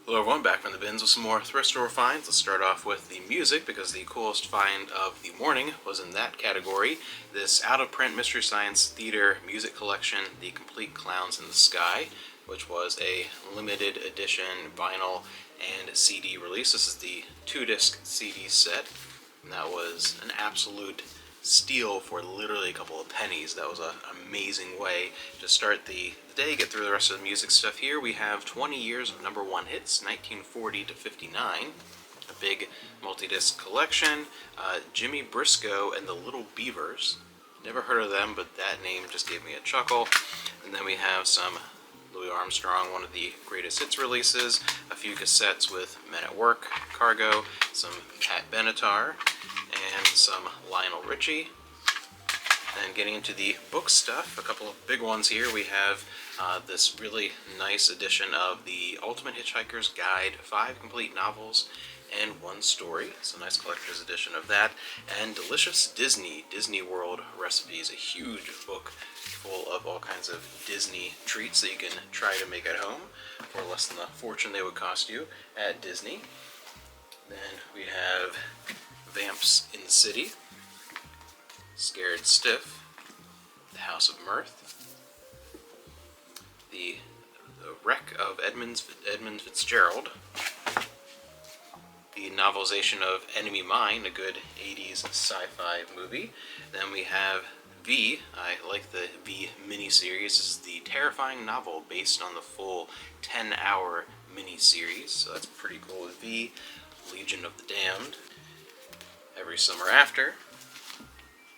Hello everyone, back from the bins with some more thrift store finds. Let's start off with the music because the coolest find of the morning was in that category. This out-of-print Mystery Science Theater music collection, The Complete Clowns in the Sky, which was a limited edition vinyl and CD release. This is the 2-disc CD set, and that was an absolute steal for literally a couple of pennies. That was an amazing way to start the day, get through the rest of the music stuff here. We have 20 years of #1 hits, 1940 to 59, a big multi-disc collection, Jimmy Briscoe and the Little Beavers. Never heard of them, but that name just gave me a chuckle. And then we have some Louis Armstrong, one of the greatest hits releases, a few cassettes with Men at Work, Cargo, some Pat Benatar, and some Lionel Richie. And getting into the book stuff, a couple of big ones here. We have this really nice edition of the Ultimate Hitchhiker's Guide, 5 complete novels and 1 story. It's a nice collector's edition of that. And Delicious Disney World Recipes, a huge book full of all kinds of Disney treats that you can try to make at home for less than the fortune they would cost you at Disney. Then we have Vamps in the City, Scared Stiff, The House of Mirth, the Wreck of Edmund Fitzgerald, the novelization of Enemy Mine, a good 80s sci-fi movie. Then we have V. I like the V miniseries. This is the terrifying novel based on the full 10-hour miniseries, so that's pretty cool. With V, Legion of the Damned, Every Summer After,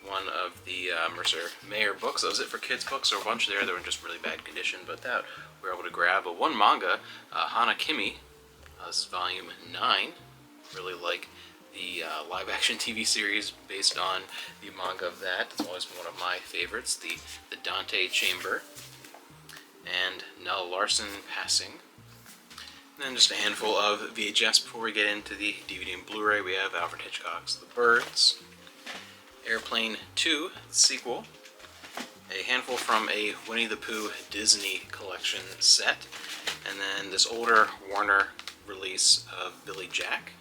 one of the Mercer Mayer books. That was it for kids' books. There were a bunch there that were in just really bad condition, but that we were able to grab. One manga, Hana Kimi. This is volume 9. Really like the live-action TV series based on the manga of that. It's always been one of my favorites. The Dante Chamber, and Nell Larson Passing. And then just a handful of VHS before we get into the DVD and Blu-ray. We have Alfred Hitchcock's The Birds, Airplane 2, the sequel, a handful from a Winnie the Pooh Disney collection set, and then this older Warner release of Billy Jack.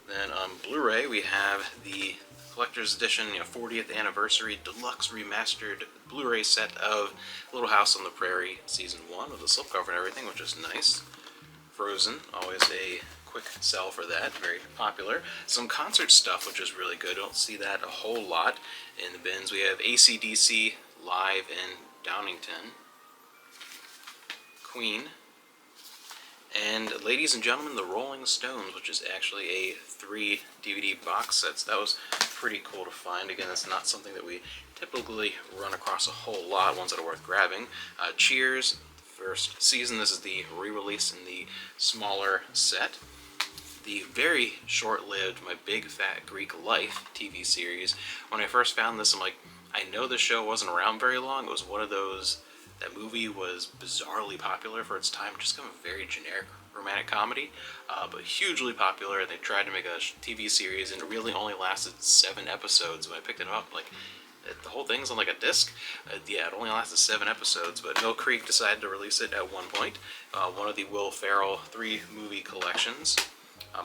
Then on Blu-ray we have the collector's edition, 40th anniversary deluxe remastered Blu-ray set of Little House on the Prairie season 1 with the slipcover and everything, which is nice. Frozen, always a quick sell for that, very popular. Some concert stuff, which is really good. Don't see that a whole lot in the bins. We have AC/DC live in Downingtown, Queen, and Ladies and Gentlemen, the Rolling Stones, which is actually a 3 DVD box set. So that was pretty cool to find. Again, that's not something that we typically run across a whole lot, ones that are worth grabbing. Cheers, first season. This is the re-release in the smaller set. The very short-lived My Big Fat Greek Life TV series. When I first found this, I'm like, I know the show wasn't around very long. It was one of those, that movie was bizarrely popular for its time, just kind of a very generic romantic comedy, but hugely popular. They tried to make a TV series, and it really only lasted 7 episodes. When I picked it up, the whole thing's on like a disc. Yeah, it only lasted 7 episodes, but Mill Creek decided to release it at one point. One of the Will Ferrell 3 movie collections.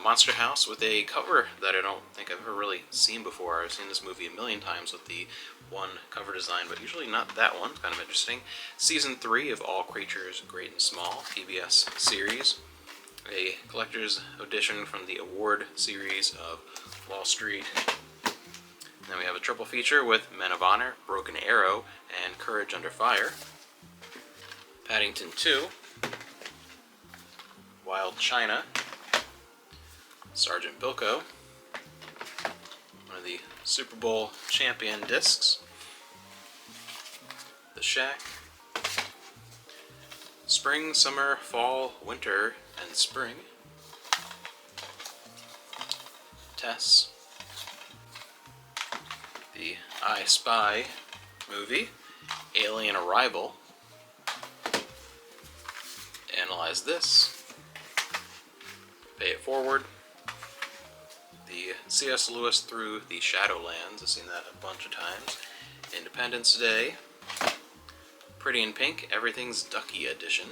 Monster House with a cover that I don't think I've ever really seen before. I've seen this movie a million times with the one cover design, but usually not that one. Kind of interesting. Season 3 of All Creatures Great and Small, PBS series. A collector's edition from the award series of Wall Street. Then we have a triple feature with Men of Honor, Broken Arrow, and Courage Under Fire. Paddington 2, Wild China, Sergeant Bilko, one of the Super Bowl champion discs, The Shack, Spring, Summer, Fall, Winter, and Spring, Tess, the I Spy movie, Alien Arrival, Analyze This, Pay It Forward, the C.S. Lewis Through the Shadowlands, I've seen that a bunch of times, Independence Day, Pretty in Pink, Everything's Ducky Edition,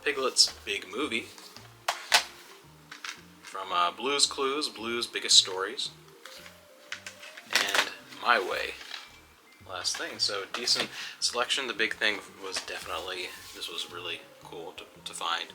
Piglet's Big Movie, from Blue's Clues, Blue's Biggest Stories, and My Way. Last thing, so decent selection. The big thing was definitely, this was really cool to find.